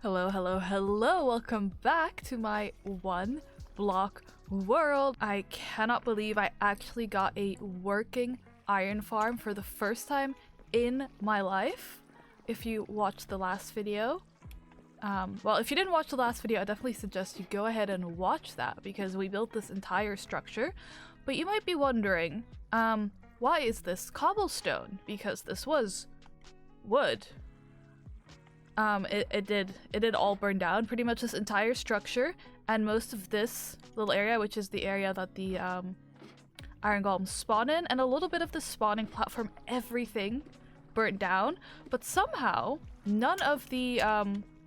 Hello, hello, hello! Welcome back to my one block world. I cannot believe I actually got a working iron farm for the first time in my life. If you watched the last video, well, if you didn't watch the last video, I definitely suggest you go ahead and watch that because we built this entire structure. But you might be wondering, why is this cobblestone? Because this was wood. It did all burn down, pretty much this entire structure, and most of this little area, which is the area that the iron golems spawn in, and a little bit of the spawning platform, everything burnt down. But somehow none of the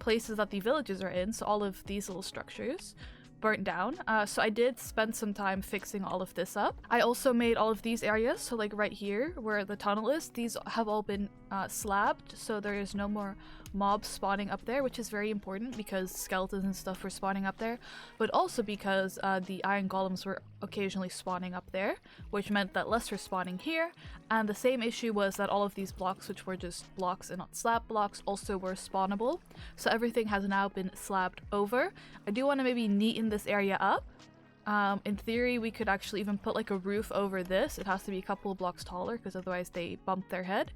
places that the villages are in, so all of these little structures, burnt down. So I did spend some time fixing all of this up. I also made all of these areas, so like right here where the tunnel is, these have all been slabbed, so there is no more mobs spawning up there, which is very important because skeletons and stuff were spawning up there, but also because the iron golems were occasionally spawning up there, which meant that less were spawning here. And the same issue was that all of these blocks, which were just blocks and not slab blocks, also were spawnable. So everything has now been slabbed over. I do want to maybe neaten this area up. In theory, we could actually even put like a roof over this. It has to be a couple of blocks taller because otherwise they bump their head.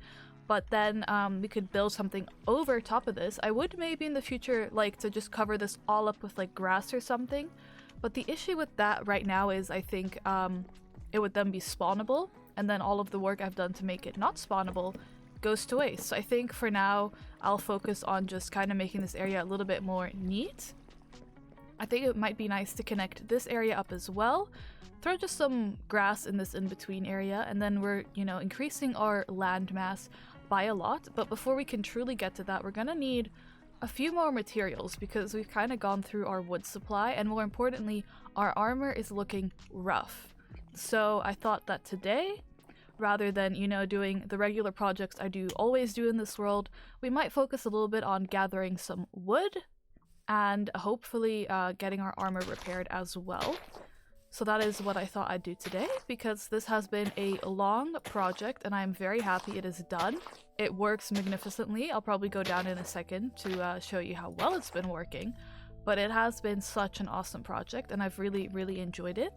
But then we could build something over top of this. I would maybe in the future like to just cover this all up with like grass or something. But the issue with that right now is I think it would then be spawnable. And then all of the work I've done to make it not spawnable goes to waste. So I think for now I'll focus on just kind of making this area a little bit more neat. I think it might be nice to connect this area up as well. Throw just some grass in this in-between area, and then we're, you know, increasing our land mass by a lot. But before we can truly get to that, we're gonna need a few more materials because we've kind of gone through our wood supply, and more importantly, our armor is looking rough. So I thought that today, rather than, you know, doing the regular projects I always do in this world, we might focus a little bit on gathering some wood and hopefully getting our armor repaired as well. So that is what I thought I'd do today, because this has been a long project and I'm very happy it is done. It works magnificently. I'll probably go down in a second to show you how well it's been working, but it has been such an awesome project and I've really enjoyed it.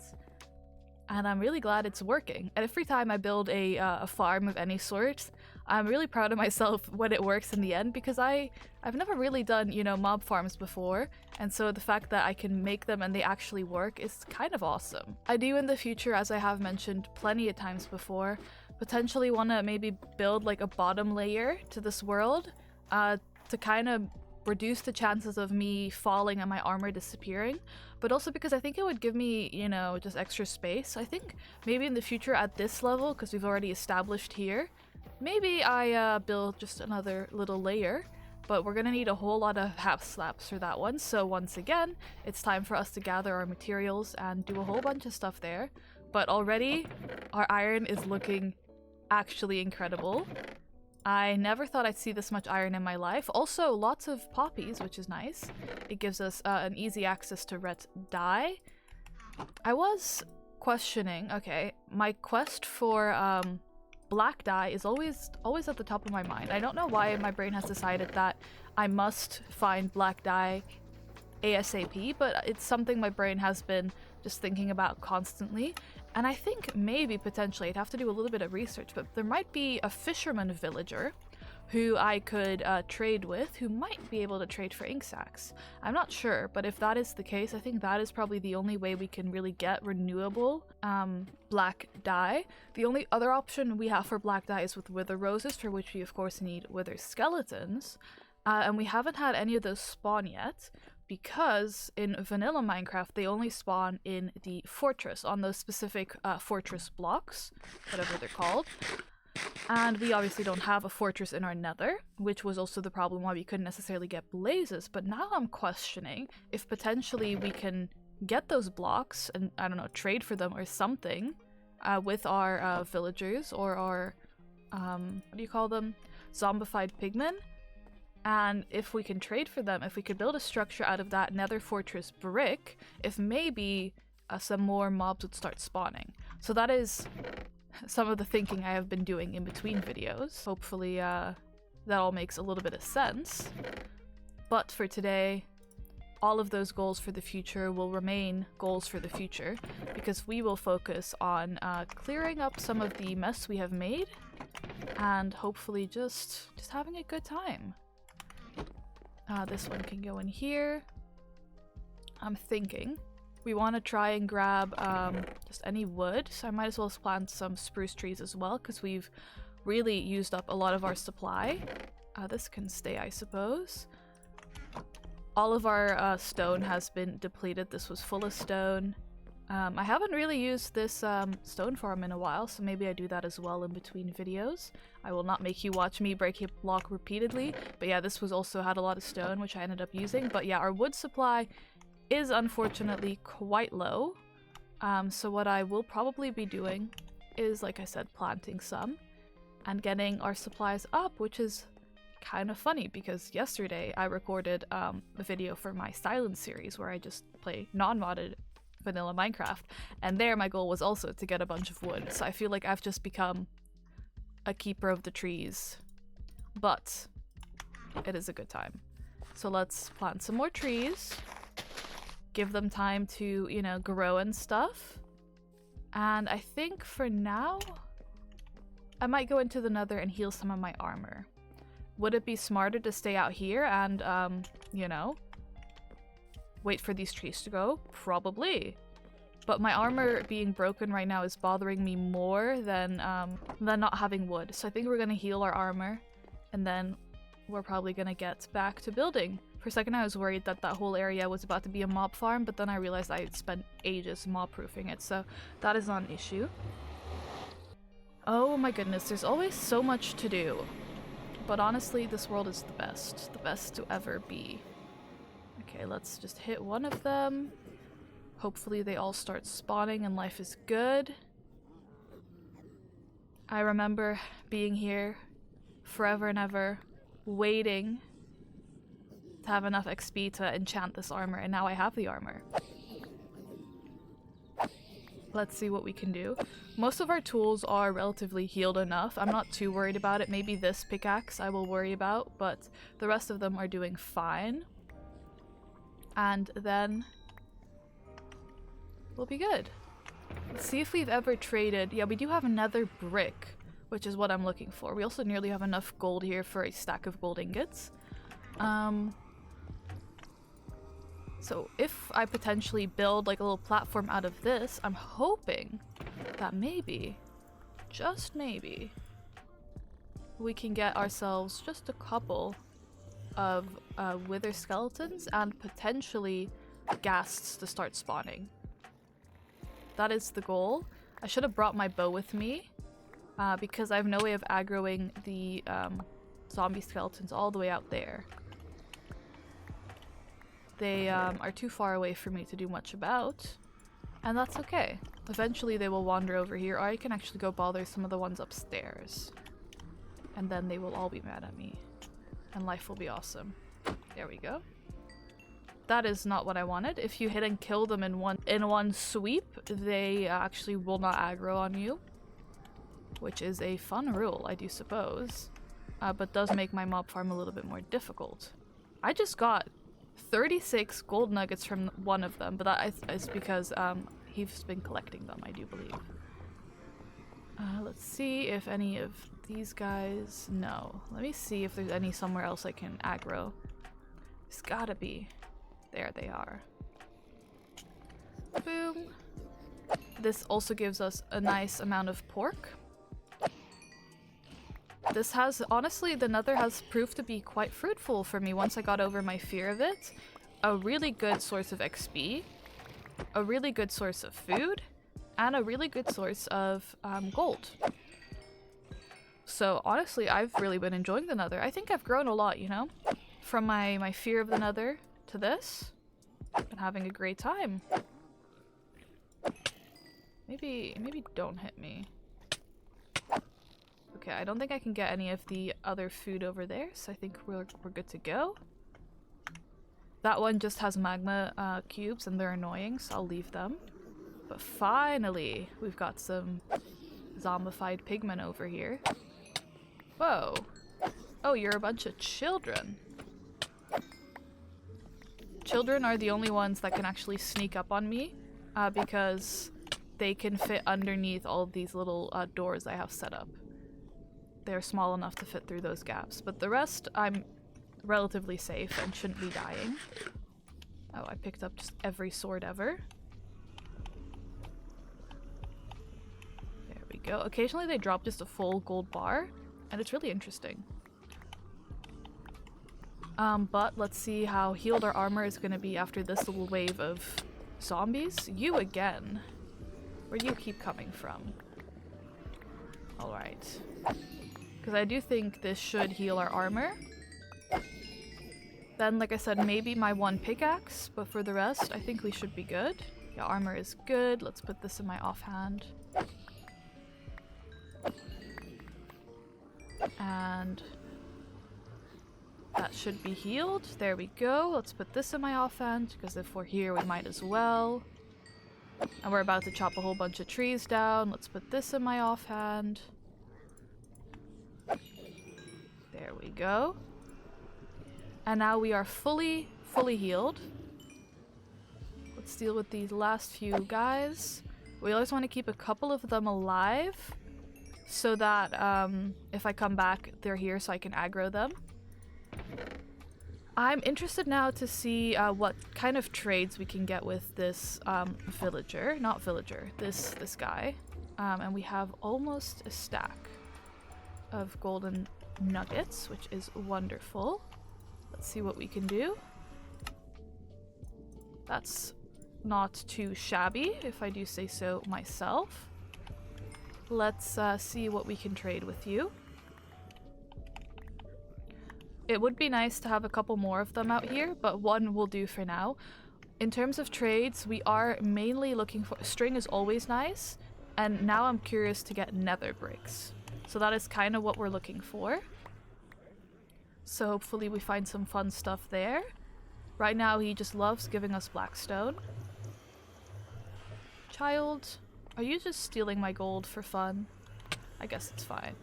And I'm really glad it's working. And every time I build a farm of any sort, I'm really proud of myself when it works in the end, because I've never really done, you know, mob farms before, and so the fact that I can make them and they actually work is kind of awesome. I do in the future, as I have mentioned plenty of times before, potentially want to maybe build like a bottom layer to this world to kind of reduce the chances of me falling and my armor disappearing, but also because I think it would give me, you know, just extra space. I think maybe in the future at this level, because we've already established here, maybe I build just another little layer, but we're gonna need a whole lot of half slabs for that one. So once again, it's time for us to gather our materials and do a whole bunch of stuff there. But already our iron is looking actually incredible. I never thought I'd see this much iron in my life. Also, lots of poppies, which is nice. It gives us an easy access to red dye. I was questioning, okay, my quest for black dye is always at the top of my mind. I don't know why my brain has decided that I must find black dye ASAP, but it's something my brain has been just thinking about constantly. And I think maybe potentially I'd have to do a little bit of research, but there might be a fisherman villager who I could trade with, who might be able to trade for ink sacks. I'm not sure, but if that is the case, I think that is probably the only way we can really get renewable black dye. The only other option we have for black dye is with wither roses, for which we of course need wither skeletons, and we haven't had any of those spawn yet, because in vanilla Minecraft they only spawn in the fortress, on those specific fortress blocks, whatever they're called. And we obviously don't have a fortress in our nether, which was also the problem why we couldn't necessarily get blazes. But now I'm questioning if potentially we can get those blocks and, I don't know, trade for them or something with our villagers or our, what do you call them? Zombified pigmen. And if we can trade for them, if we could build a structure out of that nether fortress brick, if maybe some more mobs would start spawning. So that is some of the thinking I have been doing in between videos. Hopefully that all makes a little bit of sense. But for today, all of those goals for the future will remain goals for the future, because we will focus on clearing up some of the mess we have made and hopefully just having a good time. This one can go in here. I'm thinking we want to try and grab just any wood, so I might as well plant some spruce trees as well, because we've really used up a lot of our supply. This can stay, I suppose. All of our stone has been depleted. This was full of stone. I haven't really used this stone farm in a while, so maybe I do that as well in between videos. I will not make you watch me break a block repeatedly, but yeah, this was also had a lot of stone, which I ended up using. But yeah, our wood supply is unfortunately quite low. So what I will probably be doing is, like I said, planting some and getting our supplies up, which is kind of funny because yesterday I recorded a video for my Silence series where I just play non-modded vanilla Minecraft, and there my goal was also to get a bunch of wood, so I feel like I've just become a keeper of the trees, but it is a good time. So let's plant some more trees, give them time to, you know, grow and stuff, and I think for now I might go into the Nether and heal some of my armor. Would it be smarter to stay out here and, you know, wait for these trees to go? Probably. But my armor being broken right now is bothering me more than not having wood. So I think we're gonna heal our armor, and then we're probably gonna get back to building. For a second I was worried that that whole area was about to be a mob farm, but then I realized I had spent ages mob-proofing it, so that is not an issue. Oh my goodness, there's always so much to do. But honestly, this world is the best to ever be. Okay, let's just hit one of them. Hopefully they all start spawning and life is good. I remember being here forever and ever, waiting to have enough XP to enchant this armor, and now I have the armor. Let's see what we can do. Most of our tools are relatively healed enough. I'm not too worried about it. Maybe this pickaxe I will worry about, but the rest of them are doing fine. And then we'll be good. Let's see if we've ever traded. Yeah, we do have another brick, which is what I'm looking for. We also nearly have enough gold here for a stack of gold ingots. So if I potentially build like a little platform out of this, I'm hoping that maybe, just maybe, we can get ourselves just a couple of wither skeletons and potentially ghasts to start spawning. That is the goal. I should have brought my bow with me because I have no way of aggroing the zombie skeletons all the way out there. They are too far away for me to do much about, and that's okay. Eventually they will wander over here, or I can actually go bother some of the ones upstairs. And then they will all be mad at me, and life will be awesome. There we go. That is not what I wanted. If you hit and kill them in one sweep, they actually will not aggro on you, which is a fun rule, I do suppose, but does make my mob farm a little bit more difficult. I just got 36 gold nuggets from one of them, but that is because he's been collecting them, I do believe. Let's see if any of these guys... No. Let me see if there's any somewhere else I can aggro. There's gotta be. There they are. Boom. This also gives us a nice amount of pork. This has, honestly, the Nether has proved to be quite fruitful for me once I got over my fear of it. A really good source of XP, a really good source of food, and a really good source of gold. So honestly, I've really been enjoying the Nether. I think I've grown a lot, you know? From my fear of the Nether to this. I've been having a great time. Maybe don't hit me. Okay, I don't think I can get any of the other food over there, so I think we're good to go. That one just has magma cubes and they're annoying, so I'll leave them. But finally, we've got some zombified pigmen over here. Whoa. Oh, you're a bunch of children. Children are the only ones that can actually sneak up on me because they can fit underneath all of these little doors I have set up. They're small enough to fit through those gaps, but the rest I'm relatively safe and shouldn't be dying. Oh, I picked up just every sword ever. There we go. Occasionally they drop just a full gold bar, and it's really interesting. But let's see how healed our armor is going to be after this little wave of zombies. You again. Where do you keep coming from? Alright. Because I do think this should heal our armor. Then, like I said, maybe my one pickaxe, but for the rest, I think we should be good. Yeah, armor is good. Let's put this in my offhand. And that should be healed. There we go. Let's put this in my offhand, because if we're here, we might as well. And we're about to chop a whole bunch of trees down. Let's put this in my offhand. There we go. And now we are fully healed. Let's deal with these last few guys. We always want to keep a couple of them alive so that if I come back, they're here so I can aggro them. I'm interested now to see what kind of trades we can get with this villager. Not villager, this guy. And we have almost a stack of golden nuggets, which is wonderful. Let's see what we can do. That's not too shabby, if I do say so myself. Let's see what we can trade with you. It would be nice to have a couple more of them out here, but one will do for now. In terms of trades, we are mainly looking for... String is always nice, and now I'm curious to get nether bricks. So that is kind of what we're looking for. So hopefully we find some fun stuff there. Right now he just loves giving us blackstone. Child, are you just stealing my gold for fun? I guess it's fine.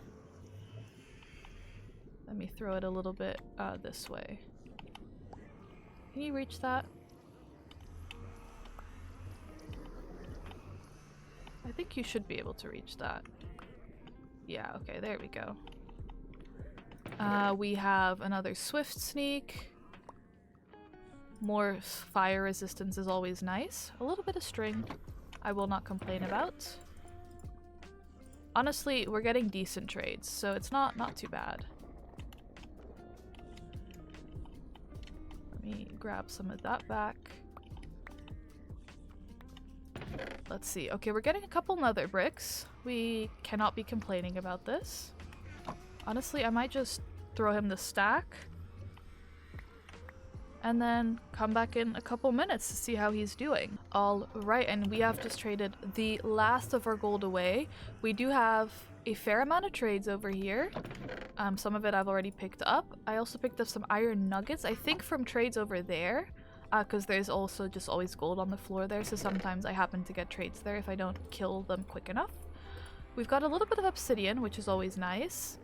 Let me throw it a little bit this way. Can you reach that? I think you should be able to reach that. Yeah, okay, there we go. We have another swift sneak. More fire resistance is always nice. A little bit of string, I will not complain about. Honestly, we're getting decent trades, so it's not too bad. Let me grab some of that back. Let's see. Okay, we're getting a couple nether bricks. We cannot be complaining about this. Honestly, I might just throw him the stack and then come back in a couple minutes to see how he's doing. Alright, and we have just traded the last of our gold away. We do have a fair amount of trades over here. Some of it I've already picked up. I also picked up some iron nuggets, I think from trades over there, because there's also just always gold on the floor there, so sometimes I happen to get trades there if I don't kill them quick enough. We've got a little bit of obsidian, which is always nice.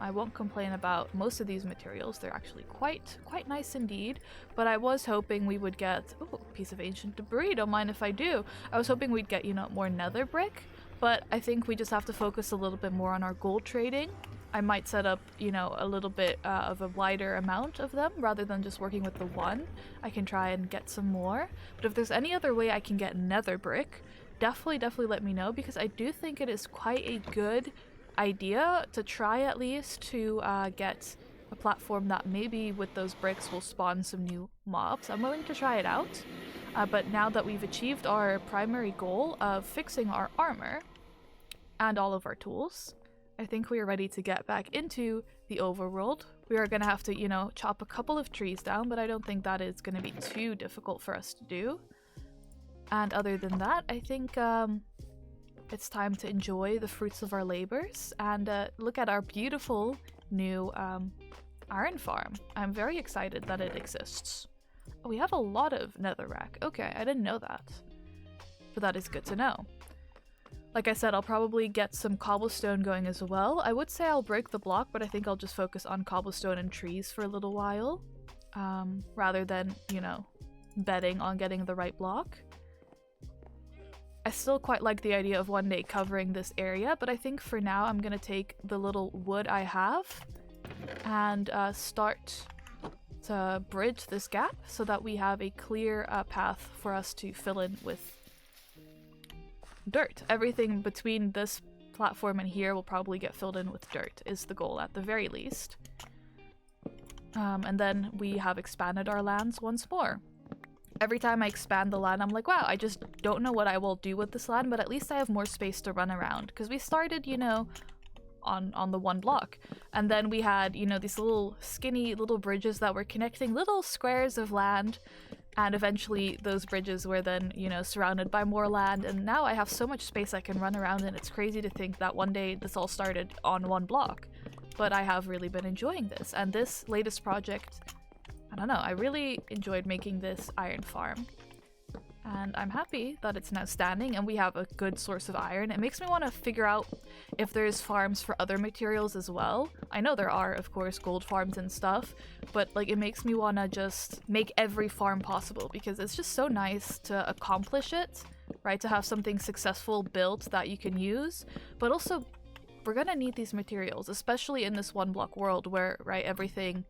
I won't complain about most of these materials. They're actually quite nice indeed. But I was hoping we would get... Ooh, a piece of ancient debris. Don't mind if I do. I was hoping we'd get, you know, more nether brick. But I think we just have to focus a little bit more on our gold trading. I might set up, you know, a little bit of a wider amount of them rather than just working with the one. I can try and get some more. But if there's any other way I can get nether brick, definitely let me know, because I do think it is quite a good idea to try at least to get a platform that maybe with those bricks will spawn some new mobs. I'm willing to try it out, but now that we've achieved our primary goal of fixing our armor and all of our tools, I think we are ready to get back into the overworld. We are going to have to, you know, chop a couple of trees down, but I don't think that is going to be too difficult for us to do. And other than that, I think it's time to enjoy the fruits of our labors and look at our beautiful new iron farm. I'm very excited that it exists. Oh, we have a lot of netherrack. Okay, I didn't know that. But that is good to know. Like I said, I'll probably get some cobblestone going as well. I would say I'll break the block, but I think I'll just focus on cobblestone and trees for a little while. Rather than, you know, betting on getting the right block. I still quite like the idea of one day covering this area, but I think for now I'm gonna take the little wood I have and start to bridge this gap so that we have a clear path for us to fill in with dirt. Everything between this platform and here will probably get filled in with dirt, is the goal at the very least. And then we have expanded our lands once more. Every time I expand the land, I'm like, wow, I just don't know what I will do with this land, but at least I have more space to run around. Because we started, you know, on the one block. And then we had, you know, these little skinny little bridges that were connecting little squares of land. And eventually those bridges were then, you know, surrounded by more land. And now I have so much space I can run around, and it's crazy to think that one day this all started on one block. But I have really been enjoying this. And this latest project, I don't know, I really enjoyed making this iron farm. And I'm happy that it's now standing and we have a good source of iron. It makes me want to figure out if there's farms for other materials as well. I know there are, of course, gold farms and stuff, but like it makes me want to just make every farm possible because it's just so nice to accomplish it, right? To have something successful built that you can use, but also we're gonna need these materials, especially in this one block world where, right, everything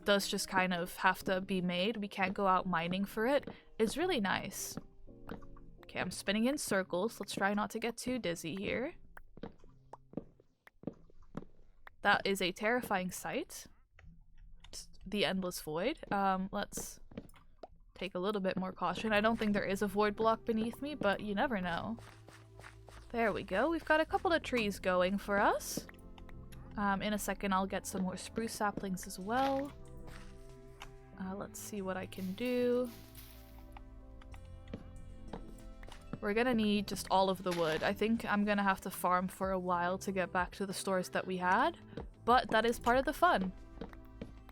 does just kind of have to be made. We can't go out mining for it. It's really nice. Okay, I'm spinning in circles. Let's try not to get too dizzy here. That is a terrifying sight. The endless void. Let's take a little bit more caution. I don't think there is a void block beneath me, but you never know. There we go. We've got a couple of trees going for us. In a second, I'll get some more spruce saplings as well. Let's see what I can do. We're gonna need just all of the wood. I think I'm gonna have to farm for a while to get back to the stores that we had, but that is part of the fun.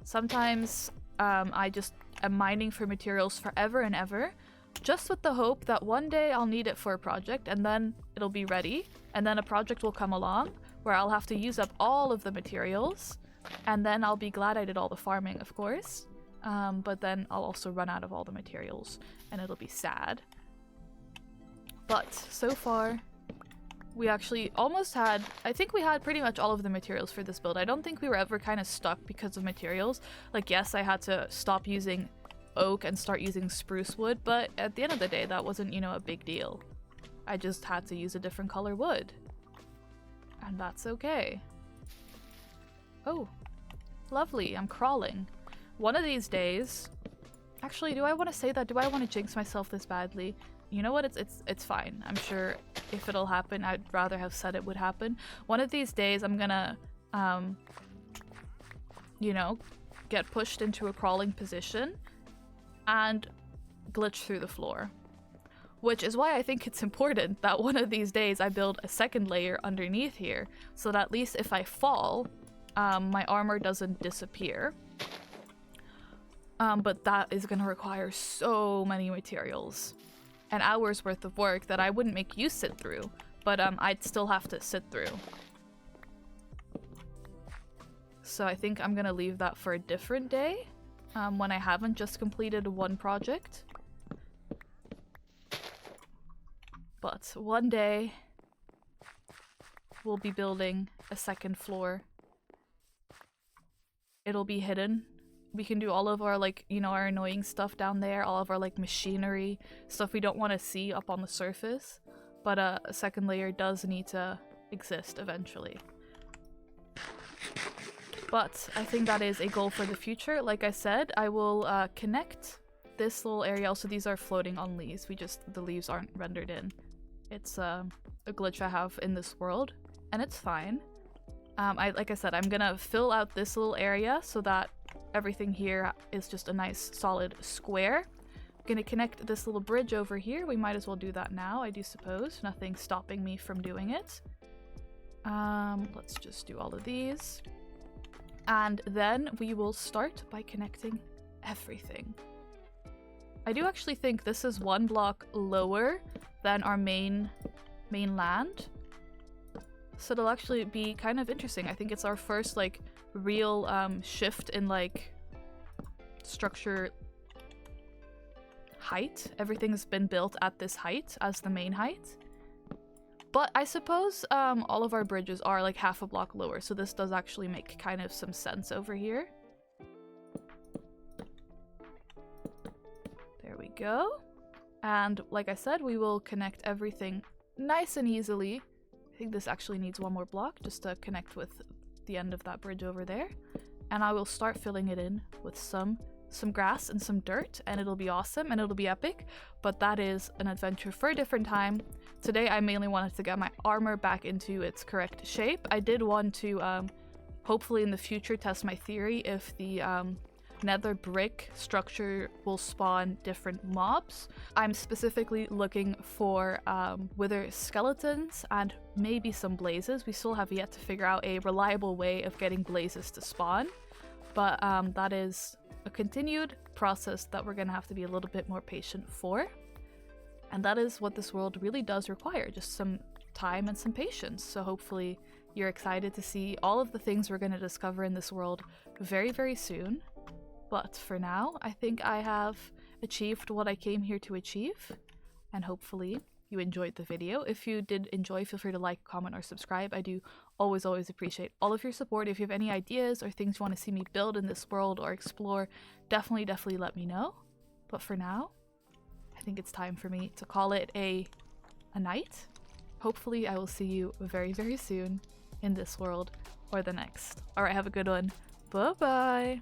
Sometimes I just am mining for materials forever and ever, just with the hope that one day I'll need it for a project and then it'll be ready, and then a project will come along where I'll have to use up all of the materials, and then I'll be glad I did all the farming, of course. But then I'll also run out of all the materials, and it'll be sad. But so far, we actually almost had, I think we had pretty much all of the materials for this build. I don't think we were ever kind of stuck because of materials. Like, yes, I had to stop using oak and start using spruce wood, but at the end of the day, that wasn't, you know, a big deal. I just had to use a different color wood. And that's okay. Oh, lovely, I'm crawling. One of these days... Actually, do I want to say that? Do I want to jinx myself this badly? You know what? It's fine. I'm sure if it'll happen, I'd rather have said it would happen. One of these days, I'm gonna, you know, get pushed into a crawling position and glitch through the floor. Which is why I think it's important that one of these days I build a second layer underneath here, so that at least if I fall, my armor doesn't disappear. But that is gonna require so many materials and hours worth of work that I wouldn't make you sit through, but I'd still have to sit through. So I think I'm gonna leave that for a different day, when I haven't just completed one project. But one day, we'll be building a second floor. It'll be hidden. We can do all of our, like, you know, our annoying stuff down there, all of our, like, machinery, stuff we don't want to see up on the surface. But a second layer does need to exist eventually. But I think that is a goal for the future. Like I said, I will connect this little area. Also, these are floating on leaves. The leaves aren't rendered in. It's a glitch I have in this world, and it's fine. Like I said, I'm gonna fill out this little area so that everything here is just a nice solid square. I'm gonna connect this little bridge over here. We might as well do that now, I do suppose. Nothing's stopping me from doing it. Let's just do all of these. And then we will start by connecting everything. I do actually think this is one block lower than our main land. So it'll actually be kind of interesting. I think it's our first, like, real shift in, like, structure height. Everything's been built at this height as the main height. But I suppose all of our bridges are like half a block lower, so this does actually make kind of some sense over here. There we go. And like I said, we will connect everything nice and easily. I think this actually needs one more block just to connect with the end of that bridge over there. And I will start filling it in with some grass and some dirt, and it'll be awesome and it'll be epic. But that is an adventure for a different time. Today I mainly wanted to get my armor back into its correct shape. I did want to hopefully in the future test my theory if the nether brick structure will spawn different mobs. I'm specifically looking for wither skeletons and maybe some blazes. We still have yet to figure out a reliable way of getting blazes to spawn, but that is a continued process that we're gonna have to be a little bit more patient for. And that is what this world really does require, just some time and some patience. So hopefully you're excited to see all of the things we're gonna discover in this world very, very soon. But for now, I think I have achieved what I came here to achieve, and hopefully you enjoyed the video. If you did enjoy, feel free to like, comment, or subscribe. I do always appreciate all of your support. If you have any ideas or things you want to see me build in this world or explore, definitely let me know. But for now, I think it's time for me to call it a night. Hopefully I will see you very, very soon in this world or the next. Alright, have a good one. Bye-bye!